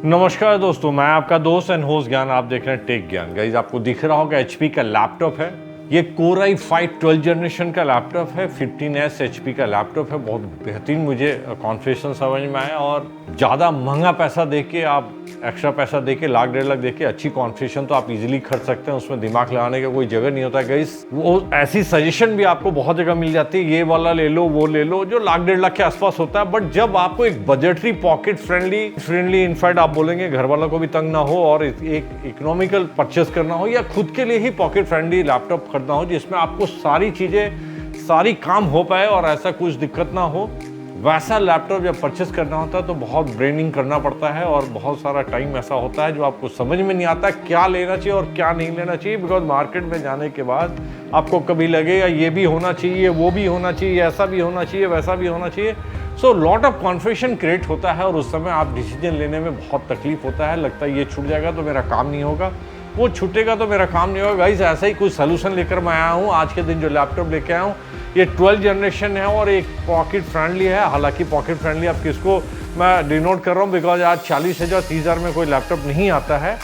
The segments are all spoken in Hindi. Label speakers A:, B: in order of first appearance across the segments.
A: नमस्कार दोस्तों, मैं आपका दोस्त एंड होस्ट ज्ञान। आप देख रहे हैं टेक ज्ञान। गाइस, आपको दिख रहा होगा एचपी का लैपटॉप है। ये Core i5 12 जनरेशन का लैपटॉप है। 15S एचपी का लैपटॉप है। बहुत बेहतरीन मुझे कॉन्फ़िगरेशन समझ में आया और ज़्यादा महंगा पैसा दे के आप एक्स्ट्रा पैसा दे के लाख डेढ़ लाख दे के अच्छी कॉन्फ़िगरेशन तो आप इजीली खरीद सकते हैं। उसमें दिमाग लगाने का कोई जगह नहीं होता है गाइस। वो ऐसी सजेशन भी आपको बहुत जगह मिल जाती है, ये वाला ले लो, वो ले लो, जो लाख डेढ़ लाख के आसपास होता है। बट जब आपको एक बजटरी पॉकेट फ्रेंडली इनफैक्ट आप बोलेंगे घर वालों को भी तंग ना हो और एक इकोनॉमिकल परचेस करना हो या खुद के लिए ही पॉकेट फ्रेंडली लैपटॉप खरीदना हो जिसमें आपको सारी चीज़ें सारी काम हो पाए और ऐसा कुछ दिक्कत ना हो, वैसा लैपटॉप जब परचेस करना होता है तो बहुत ब्रेनिंग करना पड़ता है और बहुत सारा टाइम ऐसा होता है जो आपको समझ में नहीं आता क्या लेना चाहिए और क्या नहीं लेना चाहिए। बिकॉज मार्केट में जाने के बाद आपको कभी लगेगा ये भी होना चाहिए, वो भी होना चाहिए, ऐसा भी होना चाहिए, वैसा भी होना चाहिए। So lot of confusion create होता है और उस समय आप डिसीजन लेने में बहुत तकलीफ होता है। लगता है ये छूट जाएगा तो मेरा काम नहीं होगा, वो छूटेगा तो मेरा काम नहीं होगा। गाइस, ऐसा ही कुछ सोल्यूशन लेकर मैं आया हूँ। आज के दिन जो लैपटॉप लेके आया हूँ ये 12 जनरेशन है और एक पॉकेट फ्रेंडली है। हालांकि पॉकेट फ्रेंडली आप किसको मैं डिनोट कर रहा हूँ बिकॉज आज 40,000 30,000 में कोई लैपटॉप नहीं आता है।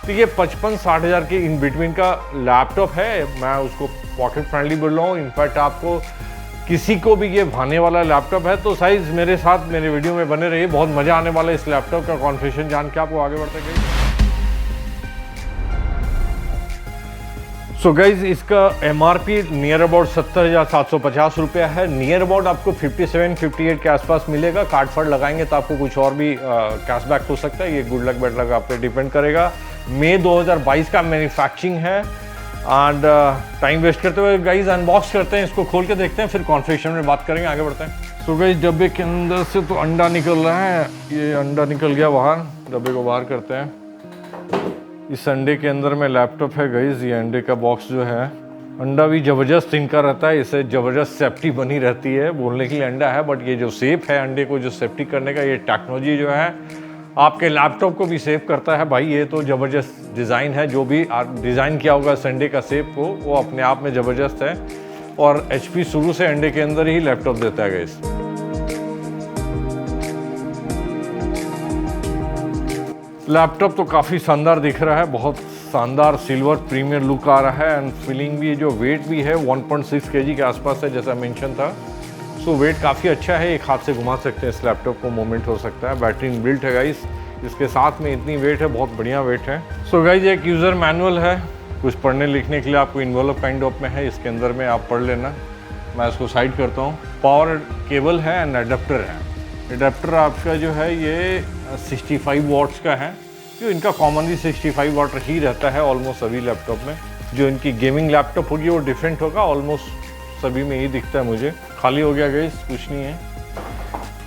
A: तो ये 55-60 हज़ार के इन बिटवीन का लैपटॉप है। मैं उसको पॉकेट फ्रेंडली बोल रहा हूँ। इनफैक्ट आपको किसी को भी ये भाने वाला लैपटॉप है तो साइज मेरे साथ मेरे वीडियो में बने रहिए। बहुत मज़ा आने वाला है इस लैपटॉप का कॉन्फ़िगरेशन जान के आपको आगे बढ़ते गए। सो गाइज, इसका MRP नियर अबाउट 70,750 रुपया है। नियर अबाउट आपको 57-58 के आसपास मिलेगा। कार्ड फार्ड लगाएंगे तो आपको कुछ और भी कैशबैक हो सकता है। ये गुड लक बैड लक आप पे डिपेंड करेगा। मई 2022 का मैन्युफैक्चरिंग है। एंड टाइम वेस्ट करते हुए गाइज अनबॉक्स करते हैं, इसको खोल के देखते हैं, फिर कॉन्फ़िगरेशन में बात करेंगे, आगे बढ़ते हैं। सो गाइज, डब्बे के अंदर से तो अंडा निकल रहा है। ये अंडा निकल गया बाहर, डब्बे को बाहर करते हैं। इस अंडे के अंदर में लैपटॉप है गाइस। ये अंडे का बॉक्स जो है, अंडा भी ज़बरदस्त इनका रहता है, इससे ज़बरदस्त सेफ्टी बनी रहती है। बोलने के लिए अंडा है बट ये जो सेफ है अंडे को जो सेफ्टी करने का, ये टेक्नोलॉजी जो है आपके लैपटॉप को भी सेफ करता है। भाई ये तो ज़बरदस्त डिज़ाइन है। जो भी डिज़ाइन किया होगा इस अंडे का सेफ को, वो अपने आप में ज़बरदस्त है। और HP शुरू से अंडे के अंदर ही लैपटॉप देता है गाइस। लैपटॉप तो काफ़ी शानदार दिख रहा है, बहुत शानदार सिल्वर प्रीमियर लुक आ रहा है। एंड फीलिंग भी, जो वेट भी है 1.6 kg के आसपास है जैसा मेंशन था। सो वेट काफ़ी अच्छा है। एक हाथ से घुमा सकते हैं इस लैपटॉप को, मूवमेंट हो सकता है। बैटरी इनबिल्ट है गाइस, इसके साथ में इतनी वेट है, बहुत बढ़िया वेट है। सो गाइस, एक यूज़र मैनुअल है, कुछ पढ़ने लिखने के लिए आपको इन्वॉल्व काइंड ऑफ में है। इसके अंदर में आप पढ़ लेना, मैं इसको साइड करता हूँ। पावर केबल है एंड अडेप्टर है। एडेप्टर आपका जो है ये 65 वाट्स का है, जो इनका कॉमनली 65 वाट ही रहता है ऑलमोस्ट सभी लैपटॉप में। जो इनकी गेमिंग लैपटॉप होगी वो डिफरेंट होगा, ऑलमोस्ट सभी में ही दिखता है मुझे। खाली हो गया गाइस, कुछ नहीं है।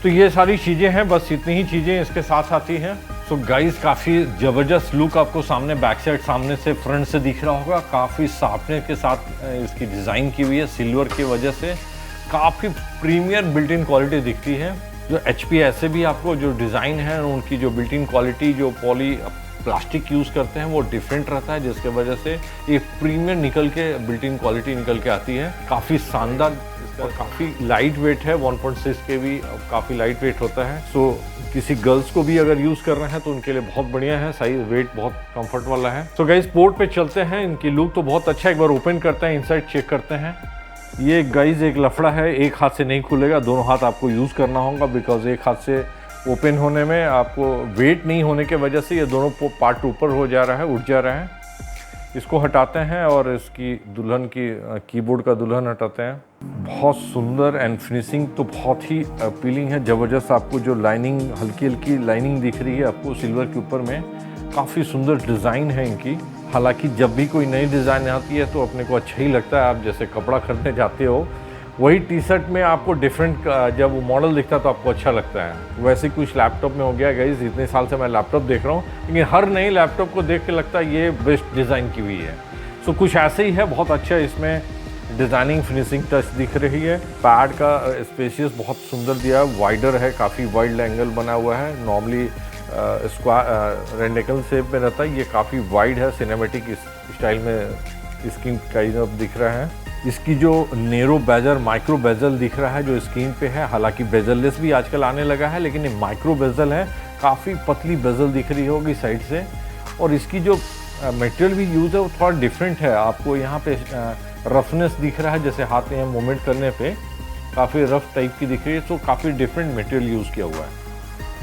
A: तो ये सारी चीज़ें हैं, बस इतनी ही चीज़ें इसके साथ आती हैं। सो गाइस, काफ़ी ज़बरदस्त लुक आपको सामने बैक साइड सामने से फ्रंट से दिख रहा होगा। काफ़ी शार्पनेस के साथ इसकी डिज़ाइन की हुई है, सिल्वर की वजह से काफ़ी प्रीमियर बिल्ट इन क्वालिटी दिखती है। जो HP ऐसे भी आपको जो डिज़ाइन है उनकी जो बिल्ट इन क्वालिटी, जो पॉली प्लास्टिक यूज़ करते हैं वो डिफरेंट रहता है, जिसके वजह से एक प्रीमियर निकल के बिल्ट इन क्वालिटी निकल के आती है। काफ़ी शानदार और काफ़ी लाइट वेट है। 1.6 kg काफ़ी लाइट वेट होता है। सो किसी गर्ल्स को भी अगर यूज़ कर रहे हैं तो उनके लिए बहुत बढ़िया है। साइज वेट बहुत कंफर्ट वाला है। सो गाइस, पोर्ट पे चलते हैं। इनकी लुक तो बहुत अच्छा है। एक बार ओपन करते हैं, इनसाइड चेक करते हैं। ये गाइज एक लफड़ा है, एक हाथ से नहीं खुलेगा, दोनों हाथ आपको यूज़ करना होगा बिकॉज एक हाथ से ओपन होने में आपको वेट नहीं होने के वजह से ये दोनों पार्ट ऊपर हो जा रहा है, उठ जा रहा है। इसको हटाते हैं और इसकी दुल्हन की कीबोर्ड का दुल्हन हटाते हैं। बहुत सुंदर एंड फिनिशिंग तो बहुत ही अपीलिंग है, ज़बरदस्त। आपको जो लाइनिंग, हल्की हल्की लाइनिंग दिख रही है आपको सिल्वर के ऊपर में, काफ़ी सुंदर डिज़ाइन है इनकी। हालांकि जब भी कोई नई डिज़ाइन आती है तो अपने को अच्छा ही लगता है। आप जैसे कपड़ा खरीदने जाते हो, वही टी शर्ट में आपको डिफरेंट जब वो मॉडल दिखता है तो आपको अच्छा लगता है। वैसे कुछ लैपटॉप में हो गया गाइस। इतने साल से मैं लैपटॉप देख रहा हूँ, लेकिन हर नए लैपटॉप को देख के लगता है ये बेस्ट डिज़ाइन की हुई है। सो कुछ ऐसे ही है, बहुत अच्छा इसमें डिज़ाइनिंग फिनिशिंग टच दिख रही है। पैड का स्पेसियस बहुत सुंदर दिया है, वाइडर है, काफ़ी वाइड एंगल बना हुआ है। नॉर्मली रेंडिकल शेप में रहता है, ये काफ़ी वाइड है, सिनेमेटिक स्टाइल में स्क्रीन काइंड ऑफ दिख रहा है। इसकी जो नेरो बेजल, माइक्रो बेजल दिख रहा है जो स्क्रीन पे है, हालांकि बेजललेस भी आजकल आने लगा है, लेकिन ये माइक्रो बेजल है, काफ़ी पतली बेजल दिख रही होगी साइड से, और इसकी जो मटेरियल भी यूज़ है वो थोड़ा डिफरेंट है। आपको यहाँ पे रफनेस दिख रहा है, जैसे हाथ में मूवमेंट करने पे काफ़ी रफ टाइप की दिख रही है। तो काफ़ी डिफरेंट मटेरियल यूज़ किया हुआ है।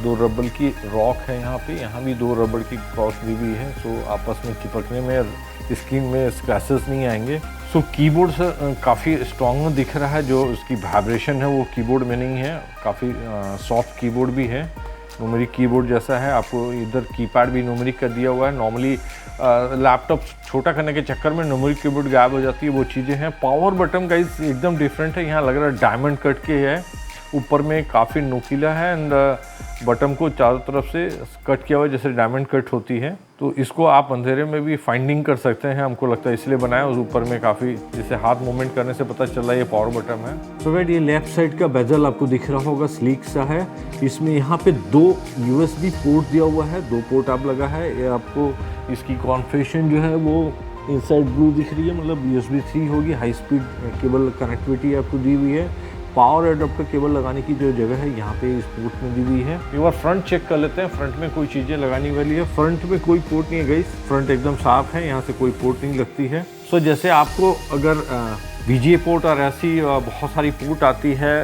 A: 2 रबड़ की रॉक है यहाँ पे, यहाँ भी 2 रबड़ की क्रॉस दी हुई है। सो आपस में चिपकने में स्क्रीन में स्क्रैचेस नहीं आएंगे। सो कीबोर्ड से काफ़ी स्ट्रॉन्ग दिख रहा है, जो इसकी वाइब्रेशन है वो कीबोर्ड में नहीं है। काफ़ी सॉफ्ट कीबोर्ड भी है, न्यूमेरिक कीबोर्ड जैसा है। आपको इधर कीपैड भी न्यूमेरिक कर दिया हुआ है। नॉर्मली लैपटॉप छोटा करने के चक्कर में न्यूमेरिक कीबोर्ड गायब हो जाती है, वो चीज़ें हैं। पावर बटन गाइस एकदम डिफरेंट है, यहाँ लग रहा है डायमंड कट के है, ऊपर में काफ़ी नुकीला है एंड बटन को चारों तरफ से कट किया हुआ है जैसे डायमंड कट होती है। तो इसको आप अंधेरे में भी फाइंडिंग कर सकते हैं, हमको लगता है इसलिए बनाया। और ऊपर में काफ़ी जैसे हाथ मूवमेंट करने से पता चल रहा है ये पावर बटन है। तो वेट ये लेफ्ट साइड का बेजल आपको दिख रहा होगा, स्लीक सा है। इसमें यहाँ पे 2 USB पोर्ट दिया हुआ है, 2 पोर्ट आप लगा है। ये आपको इसकी कॉन्फ़िगरेशन जो है वो इनसाइड ब्लू दिख रही है, मतलब USB 3 होगी। हाई स्पीड केबल कनेक्टिविटी आपको दी हुई है। पावर एडाप्टर केबल लगाने की जो जगह है यहाँ पे इस पोर्ट में दी हुई है। एक बार फ्रंट चेक कर लेते हैं, फ्रंट में कोई चीज़ें लगाने वाली है। फ्रंट में कोई पोर्ट नहीं है गाइस, फ्रंट एकदम साफ है, यहाँ से कोई पोर्ट नहीं लगती है। सो जैसे आपको अगर VGA पोर्ट और ऐसी बहुत सारी पोर्ट आती है,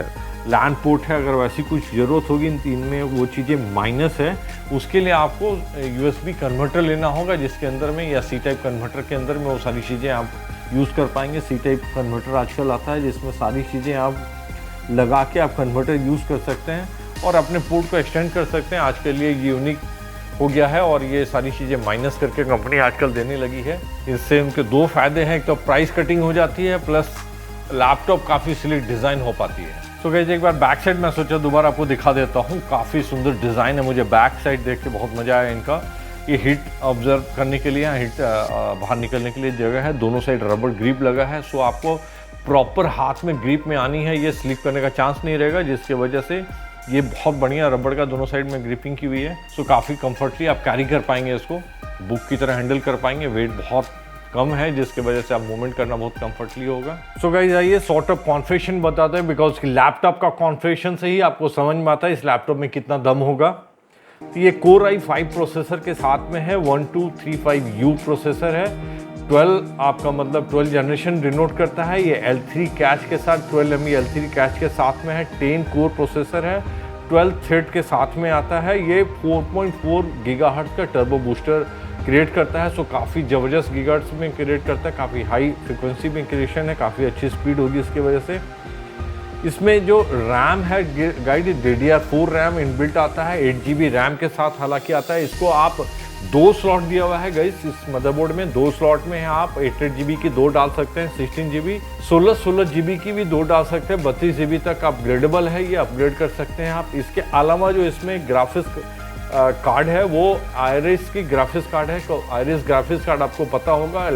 A: लैंड पोर्ट है, अगर वैसी कुछ ज़रूरत होगी इन 3 में, वो चीज़ें माइनस है। उसके लिए आपको USB कन्वर्टर लेना होगा, जिसके अंदर में या C टाइप कन्वर्टर के अंदर में वो सारी चीज़ें आप यूज़ कर पाएंगे। C टाइप कन्वर्टर आजकल आता है जिसमें सारी चीज़ें आप लगा के आप कन्वर्टर यूज़ कर सकते हैं और अपने पोर्ट को एक्सटेंड कर सकते हैं। आज के लिए ये यूनिक हो गया है और ये सारी चीज़ें माइनस करके कंपनी आजकल देने लगी है। इससे उनके 2 फ़ायदे हैं, एक तो प्राइस कटिंग हो जाती है, प्लस लैपटॉप काफ़ी स्लिक डिज़ाइन हो पाती है। तो गाइस एक बार बैक साइड मैं सोचा दोबारा आपको दिखा देता हूँ। काफ़ी सुंदर डिज़ाइन है, मुझे बैक साइड देख के बहुत मज़ा आया इनका। ये हीट ऑब्जर्व करने के लिए, हीट बाहर निकलने के लिए जगह है। दोनों साइड रबड़ ग्रिप लगा है, सो आपको प्रॉपर हाथ में ग्रिप में आनी है, ये स्लिप करने का चांस नहीं रहेगा, जिसकी वजह से ये बहुत बढ़िया रबड़ का दोनों साइड में ग्रिपिंग की हुई है। सो काफ़ी कंफर्टली आप कैरी कर पाएंगे, इसको बुक की तरह हैंडल कर पाएंगे। वेट बहुत कम है, जिसकी वजह से आप मूवमेंट करना बहुत कंफर्टली होगा। सो गाइस आइए सॉर्ट ऑफ कॉन्फ़िगरेशन बताते हैं, बिकॉज लैपटॉप का कॉन्फ़िगरेशन से ही आपको समझ में आता है इस लैपटॉप में कितना दम होगा। ये Core i5 प्रोसेसर के साथ में है, 1235U प्रोसेसर है। 12 आपका मतलब 12 जनरेशन डिनोट करता है। ये L3 कैश के साथ 12 MB L3 कैश के साथ में है। 10 कोर प्रोसेसर है, 12 थ्रेड के साथ में आता है। ये 4.4 गीगाहर्ट्ज़ का टर्बो बूस्टर क्रिएट करता है। सो काफ़ी ज़बरदस्त गीगाहर्ट्ज़ में क्रिएट करता है, काफ़ी हाई फ्रिक्वेंसी में क्रिएशन है, काफ़ी अच्छी स्पीड होगी इसकी वजह से। इसमें जो रैम है गाइड DDR4 रैम इनबिल्ट आता है, 8 GB रैम के साथ हालांकि आता है। इसको आप 2 स्लॉट दिया हुआ है गाइस इस मदरबोर्ड में। 2 स्लॉट में है, आप 8 GB की 2 डाल सकते हैं, 16 GB, 16 GB की भी 2 डाल सकते हैं। 32 GB तक अपग्रेडेबल है, ये अपग्रेड कर सकते हैं आप। इसके अलावा जो इसमें ग्राफिक्स कार्ड है वो आयरिस की ग्राफिक्स कार्ड है। तो आयरिस ग्राफिक्स कार्ड आपको पता होगा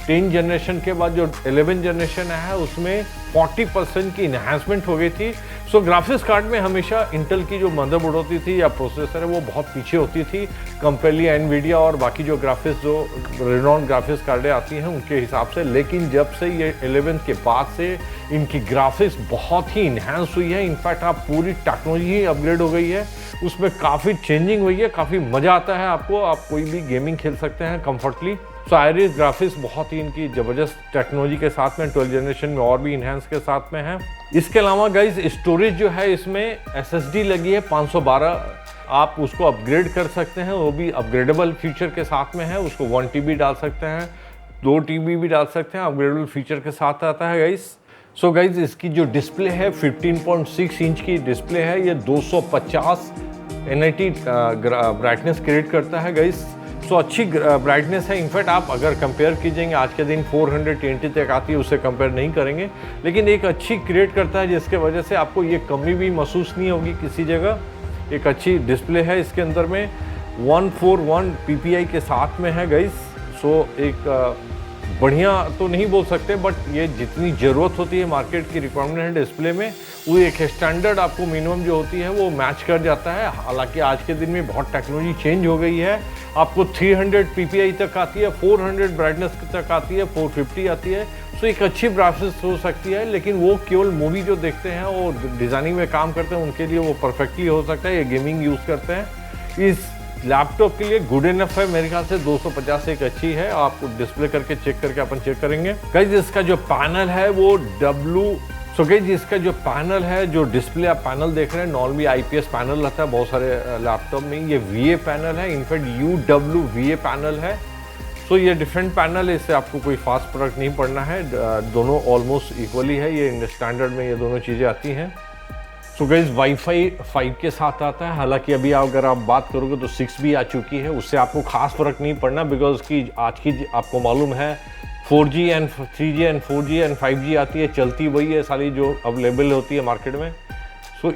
A: 10 जनरेशन के बाद जो 11 जनरेशन है उसमें 40% की इन्हांसमेंट हो गई थी। सो ग्राफिक्स कार्ड में हमेशा इंटेल की जो मदरबोर्ड होती थी या प्रोसेसर है वो बहुत पीछे होती थी कंपेयरली एनवीडिया और बाकी जो ग्राफिक्स जो रिनॉन ग्राफिक्स कार्डें आती हैं उनके हिसाब से। लेकिन जब से ये 11 के बाद से इनकी ग्राफिक्स बहुत ही इन्हांस हुई है। इनफैक्ट आप पूरी टेक्नोलॉजी ही अपग्रेड हो गई है, उसमें काफ़ी चेंजिंग हुई है, काफ़ी मज़ा आता है आपको। आप कोई भी गेमिंग खेल सकते हैं कंफर्टली। सो आयरिस ग्राफिक्स बहुत ही इनकी ज़बरदस्त टेक्नोलॉजी के साथ में 12 जनरेशन में और भी इन्हांस के साथ में है। इसके अलावा गाइज स्टोरेज जो है इसमें SSD लगी है 512, आप उसको अपग्रेड कर सकते हैं, वो भी अपग्रेडेबल फीचर के साथ में है। उसको 1 TB डाल सकते हैं, 2 TB भी डाल सकते हैं, अपग्रेडेबल फीचर के साथ आता है गाइज। सो गाइज इसकी जो डिस्प्ले है 15.6 इंच की डिस्प्ले है। ये 250 nit ब्राइटनेस क्रिएट करता है गाइज। सो अच्छी ब्राइटनेस है। इनफैक्ट आप अगर कंपेयर कीजिएंगे आज के दिन 420 तक आती है, उससे कंपेयर नहीं करेंगे, लेकिन एक अच्छी क्रिएट करता है जिसके वजह से आपको ये कमी भी महसूस नहीं होगी किसी जगह। एक अच्छी डिस्प्ले है इसके अंदर में, 141 PPI के साथ में है गाइज। सो एक बढ़िया तो नहीं बोल सकते, बट ये जितनी ज़रूरत होती है मार्केट की रिक्वायरमेंट है डिस्प्ले में, वो एक स्टैंडर्ड आपको मिनिमम जो होती है वो मैच कर जाता है। हालांकि आज के दिन में बहुत टेक्नोलॉजी चेंज हो गई है। आपको 300 PPI तक आती है, 400 ब्राइटनेस तक आती है, 450 आती है। सो एक अच्छी ब्राइटनेस हो सकती है, लेकिन वो केवल मूवी जो देखते हैं और डिज़ाइनिंग में काम करते हैं उनके लिए वो परफेक्टली हो सकता है। ये गेमिंग यूज़ करते हैं। इस लैपटॉप के लिए गुड इनफ है मेरे ख्याल से। 250 से एक अच्छी है, आपको डिस्प्ले करके चेक करके अपन चेक करेंगे। गाइस इसका जो पैनल है वो गाइस इसका जो पैनल है, जो डिस्प्ले आप पैनल देख रहे हैं, नॉर्मली आईपीएस पैनल रहता है बहुत सारे लैपटॉप में, ये वीए पैनल है, इनफैक्ट यूडब्ल्यू वीए पैनल है। ये डिफरेंट पैनल है, इससे आपको कोई फास्ट फर्क नहीं पड़ना है, दोनों ऑलमोस्ट इक्वली है, ये स्टैंडर्ड में ये दोनों चीज़ें आती हैं। गाइस वाईफाई 5 के साथ आता है, हालांकि अभी अगर आप बात करोगे तो 6 भी आ चुकी है, उससे आपको खास फर्क नहीं पड़ना, बिकॉज की आज की आपको मालूम है 4G and 3G and 4G and 5G आती है, चलती वही है सारी जो अवेलेबल होती है मार्केट में।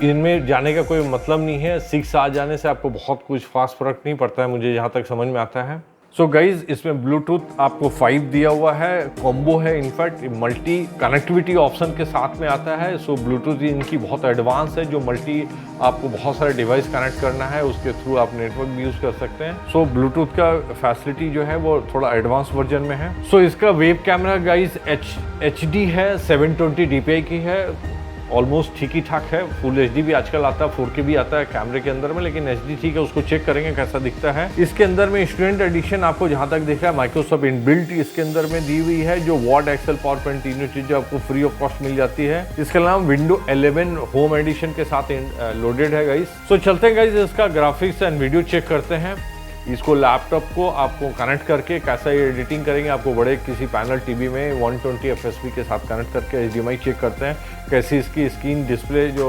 A: इनमें जाने का कोई मतलब नहीं है, 6 आ जाने से आपको बहुत कुछ खास फर्क नहीं पड़ता है, मुझे जहाँ तक समझ में आता है। गाइज इसमें ब्लूटूथ आपको 5 दिया हुआ है, कॉम्बो है, इनफैक्ट मल्टी कनेक्टिविटी ऑप्शन के साथ में आता है। ब्लूटूथ इनकी बहुत एडवांस है, जो मल्टी आपको बहुत सारे डिवाइस कनेक्ट करना है उसके थ्रू आप नेटवर्क भी यूज़ कर सकते हैं। ब्लूटूथ का फैसिलिटी जो है वो थोड़ा एडवांस वर्जन में है। इसका वेब कैमरा गाइज HD है, 720 DPI की है, ऑलमोस्ट ठीक ही ठाक है। फुल HD भी आजकल आता है, 4K भी आता है कैमरे के अंदर में, लेकिन HD ठीक है, उसको चेक करेंगे कैसा दिखता है। इसके अंदर में स्टूडेंट एडिशन आपको जहां तक दिख रहा है माइक्रोसॉफ्ट इनबिल्ट इसके अंदर में दी हुई है, जो वर्ड, एक्सेल, पावरपॉइंट तीनों चीजें आपको फ्री ऑफ कॉस्ट मिल जाती है। इसके अलावा विंडो 11 होम एडिशन के साथ लोडेड है गाइस। चलते हैं गाइस इसका ग्राफिक्स एंड वीडियो चेक करते हैं। इसको लैपटॉप को आपको कनेक्ट करके कैसा ये एडिटिंग करेंगे, आपको बड़े किसी पैनल टीवी में 120 FSP के साथ कनेक्ट करके HDMI चेक करते हैं कैसी इसकी स्क्रीन डिस्प्ले जो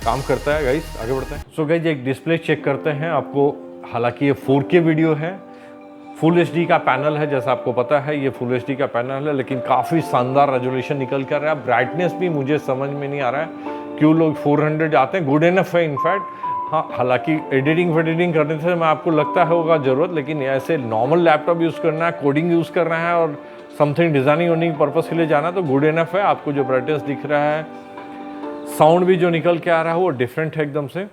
A: काम करता है। गाइस आगे बढ़ते हैं। गाइस एक डिस्प्ले चेक करते हैं आपको, हालांकि ये 4K वीडियो है, फुल HD का पैनल है, जैसा आपको पता है ये फुल HD का पैनल है, लेकिन काफ़ी शानदार रेजोल्यूशन निकल कर रहा है। ब्राइटनेस भी मुझे समझ में नहीं आ रहा है क्यों लोग 400 आते हैं, गुड इनफ है इनफैक्ट। हाँ, हालांकि एडिटिंग करने से मैं आपको लगता होगा ज़रूरत, लेकिन ऐसे नॉर्मल लैपटॉप यूज़ करना है, कोडिंग यूज़ करना है और समथिंग डिज़ाइनिंग होने के पर्पज़ के लिए जाना तो गुड इनफ है। आपको जो ब्राइटनेस दिख रहा है, साउंड भी जो निकल के आ रहा है वो डिफरेंट है एकदम से,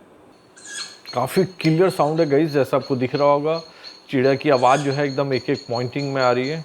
A: काफ़ी क्लियर साउंड है गाइस, जैसा आपको दिख रहा होगा। चिड़िया की आवाज़ जो है एकदम एक एक पॉइंटिंग में आ रही है।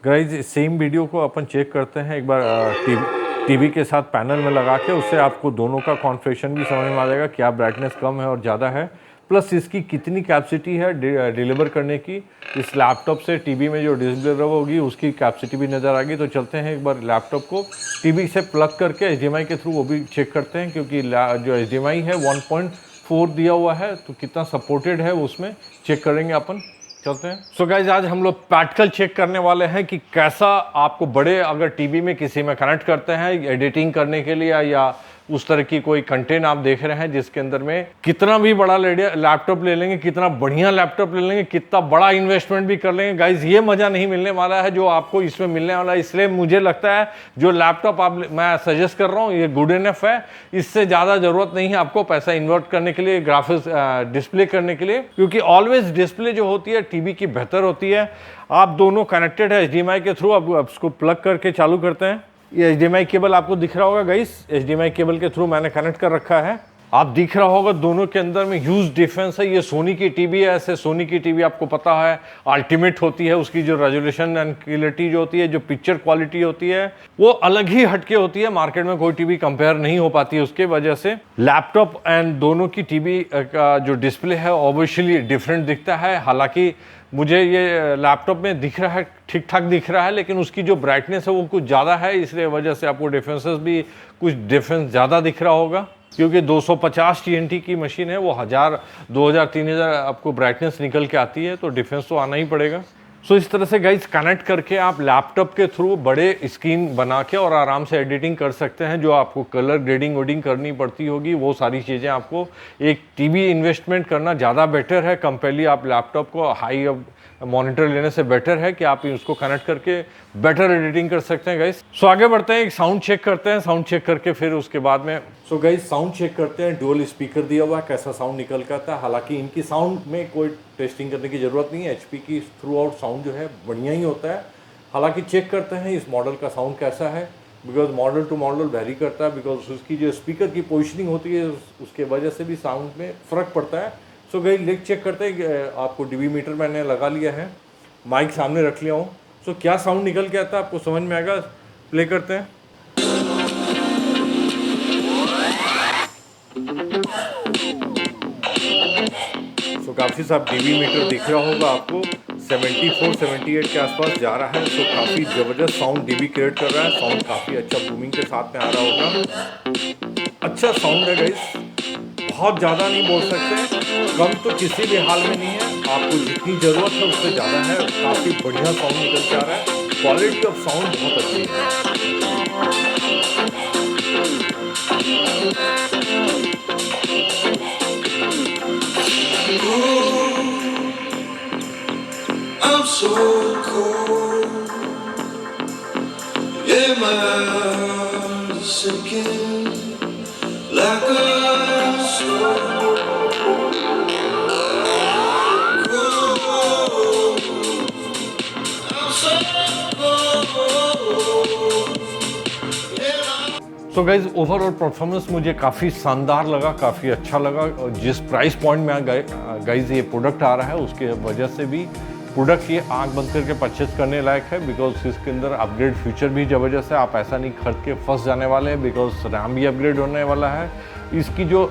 A: गाइस सेम वीडियो को अपन चेक करते हैं एक बार टीवी के साथ पैनल में लगा के, उससे आपको दोनों का कॉन्फ़िगरेशन भी समझ में आ जाएगा, क्या ब्राइटनेस कम है और ज़्यादा है, प्लस इसकी कितनी कैपेसिटी है डिलीवर करने की। इस लैपटॉप से टीवी में जो डिलीवर होगी उसकी कैपेसिटी भी नज़र आ गई। तो चलते हैं एक बार लैपटॉप को टीवी से प्लग करके HDMI के थ्रू वो भी चेक करते हैं, क्योंकि जो HDMI है 1.4 दिया हुआ है, तो कितना सपोर्टेड है उसमें चेक करेंगे अपन। चलते हैं। गाइज आज हम लोग प्रैक्टिकल चेक करने वाले हैं कि कैसा आपको बड़े अगर टीवी में किसी में कनेक्ट करते हैं एडिटिंग करने के लिए, या उस तरह की कोई कंटेंट आप देख रहे हैं जिसके अंदर में कितना भी बड़ा लैपटॉप ले लेंगे, कितना बढ़िया लैपटॉप ले लेंगे, कितना बड़ा इन्वेस्टमेंट भी कर लेंगे, गाइज ये मज़ा नहीं मिलने वाला है जो आपको इसमें मिलने वाला है। इसलिए मुझे लगता है जो लैपटॉप मैं सजेस्ट कर रहा हूँ ये गुड इनफ है, इससे ज़्यादा ज़रूरत नहीं है आपको पैसा इन्वर्ट करने के लिए, ग्राफिक्स डिस्प्ले करने के लिए, क्योंकि ऑलवेज डिस्प्ले जो होती है टीवी की बेहतर होती है। आप दोनों कनेक्टेड है HDMI के थ्रू, अब उसको प्लग करके चालू करते हैं। ये HDMI केबल आपको दिख रहा होगा गाइस, HDMI केबल के थ्रू मैंने कनेक्ट कर रखा है, आप दिख रहा होगा दोनों के अंदर में ह्यूज डिफरेंस है। ये सोनी की टीवी है, ऐसे सोनी की टीवी आपको पता है अल्टीमेट होती है, उसकी जो रेजोल्यूशन एंड क्लियरिटी जो होती है, जो पिक्चर क्वालिटी होती है वो अलग ही हटके होती है, मार्केट में कोई टीवी कंपेयर नहीं हो पाती है। उसके वजह से लैपटॉप एंड दोनों की टीवी का जो डिस्प्ले है ऑब्वियसली डिफरेंट दिखता है। हालांकि मुझे ये लैपटॉप में दिख रहा है ठीक ठाक दिख रहा है, लेकिन उसकी जो ब्राइटनेस है वो कुछ ज़्यादा है, इसलिए वजह से आपको डिफरेंसेस भी कुछ डिफरेंस ज़्यादा दिख रहा होगा। क्योंकि 250 TNT की मशीन है, वो 1000, 2000, 3000 आपको ब्राइटनेस निकल के आती है, तो डिफरेंस तो आना ही पड़ेगा। इस तरह से गाइज कनेक्ट करके आप लैपटॉप के थ्रू बड़े स्क्रीन बना के और आराम से एडिटिंग कर सकते हैं। जो आपको कलर ग्रेडिंग वोडिंग करनी पड़ती होगी वो सारी चीज़ें आपको एक टीवी इन्वेस्टमेंट करना ज़्यादा बेटर है, कंपेयरली आप लैपटॉप को हाई मॉनिटर लेने से बेटर है कि आप उसको कनेक्ट करके बेटर एडिटिंग कर सकते हैं गाइस। आगे बढ़ते हैं, एक साउंड चेक करते हैं, साउंड चेक करके फिर उसके बाद में गाइस साउंड चेक करते हैं। डुअल स्पीकर दिया हुआ है, कैसा साउंड निकल कर आता है। हालांकि इनकी साउंड में कोई टेस्टिंग करने की ज़रूरत नहीं है, HP की थ्रू आउट साउंड जो है बढ़िया ही होता है। हालांकि चेक करते हैं इस मॉडल का साउंड कैसा है, because model to model vary करता है, बिकॉज उसकी जो स्पीकर की पोजिशनिंग होती है उसके वजह से भी साउंड में फ़र्क पड़ता है। गाइस लेट चेक करते हैं, आपको डीबी मीटर मैंने लगा लिया है, माइक सामने रख लिया हूँ। क्या साउंड निकल के आता है आपको समझ में आएगा। प्ले करते हैं। सो काफ़ी साफ डीबी मीटर दिख रहा होगा आपको, 74-78 के आसपास जा रहा है। सो काफ़ी ज़बरदस्त साउंड डीबी क्रिएट कर रहा है। साउंड काफ़ी अच्छा बूमिंग के साथ में आ रहा होगा। अच्छा साउंड है गाइस, बहुत ज़्यादा नहीं बोल सकते, कम तो किसी भी हाल में नहीं है। आपको जितनी ज़रूरत है उससे ज़्यादा है। काफ़ी बढ़िया साउंड निकल के आ रहा है। क्वालिटी ऑफ साउंड बहुत अच्छी है।
B: I'm so cold. Yeah, my heart is sinking like a stone. Cold. I'm so cold.
A: So guys overall performance मुझे काफ़ी शानदार लगा, काफ़ी अच्छा लगा। और जिस प्राइस पॉइंट में गाइज ये प्रोडक्ट आ रहा है उसके वजह से भी प्रोडक्ट ये आंख बंद करके परचेस करने लायक है, बिकॉज इसके अंदर अपग्रेड फीचर भी ज़बरदस्त है। आप ऐसा नहीं खरीद के फंस जाने वाले हैं, बिकॉज रैम भी अपग्रेड होने वाला है, इसकी जो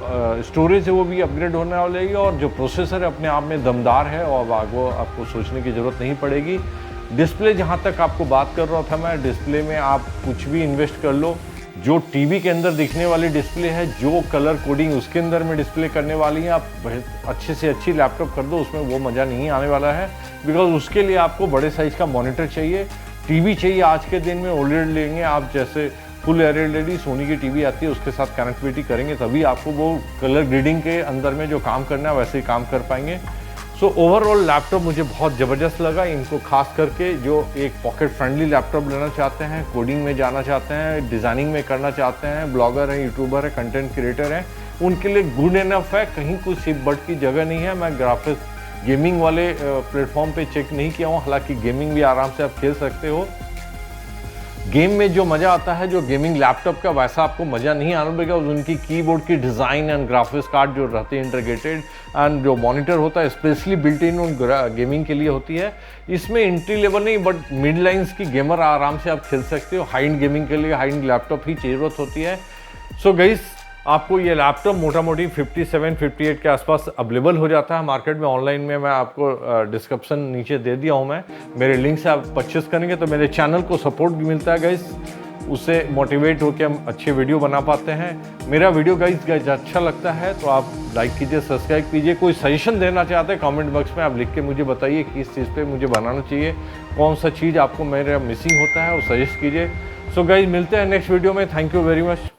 A: स्टोरेज है वो भी अपग्रेड होने वाली है, और जो प्रोसेसर है अपने आप में दमदार है और आगे आपको सोचने की ज़रूरत नहीं पड़ेगी। डिस्प्ले, जहाँ तक आपको बात कर रहा था मैं, डिस्प्ले में आप कुछ भी इन्वेस्ट कर लो, जो टीवी के अंदर दिखने वाली डिस्प्ले है, जो कलर कोडिंग उसके अंदर में डिस्प्ले करने वाली है, आप अच्छे से अच्छी लैपटॉप कर दो, उसमें वो मज़ा नहीं आने वाला है। बिकॉज उसके लिए आपको बड़े साइज़ का मॉनिटर चाहिए, टीवी चाहिए। आज के दिन में ओलेड लेंगे आप, जैसे फुल एलईडी सोनी की टीवी आती है उसके साथ कनेक्टिविटी करेंगे, तभी आपको वो कलर ग्रेडिंग के अंदर में जो काम करना है वैसे ही काम कर पाएंगे। सो ओवरऑल लैपटॉप मुझे बहुत ज़बरदस्त लगा। इनको खास करके जो एक पॉकेट फ्रेंडली लैपटॉप लेना चाहते हैं, कोडिंग में जाना चाहते हैं, डिज़ाइनिंग में करना चाहते हैं, ब्लॉगर है, यूट्यूबर है, कंटेंट क्रिएटर है, उनके लिए गुड इनफ है। कहीं कुछ सिप बट की जगह नहीं है। मैं ग्राफिक्स गेमिंग वाले प्लेटफॉर्म पे चेक नहीं किया हूँ, हालांकि गेमिंग भी आराम से आप खेल सकते हो। गेम में जो मज़ा आता है जो गेमिंग लैपटॉप का, वैसा आपको मज़ा नहीं आना, बिकॉज उनकी कीबोर्ड की डिज़ाइन एंड ग्राफिक्स कार्ड जो रहती है इंटीग्रेटेड, एंड जो मॉनिटर होता है स्पेशली बिल्ट इन उन गेमिंग के लिए होती है। इसमें एंट्री लेवल नहीं बट मिड लाइन्स की गेमर आराम से आप खेल सकते हो। हाई एंड गेमिंग के लिए हाई एंड लैपटॉप ही ज़रूरत होती है। सो गाइस, आपको ये लैपटॉप मोटा मोटी 57-58 के आसपास अवेलेबल हो जाता है मार्केट में, ऑनलाइन में। मैं आपको डिस्क्रिप्शन नीचे दे दिया हूँ, मैं मेरे लिंक से आप परचेस करेंगे तो मेरे चैनल को सपोर्ट भी मिलता है गाइस, उससे मोटिवेट होकर हम अच्छे वीडियो बना पाते हैं। मेरा वीडियो गाइस अच्छा लगता है तो आप लाइक कीजिए, सब्सक्राइब कीजिए। कोई सजेशन देना चाहते हैं कमेंट बॉक्स में आप लिख के मुझे बताइए किस चीज़ पे मुझे बनाना चाहिए, कौन सा चीज़ आपको मेरा मिसिंग होता है वो सजेस्ट कीजिए। सो गाइस, मिलते हैं नेक्स्ट वीडियो में। Thank you very much.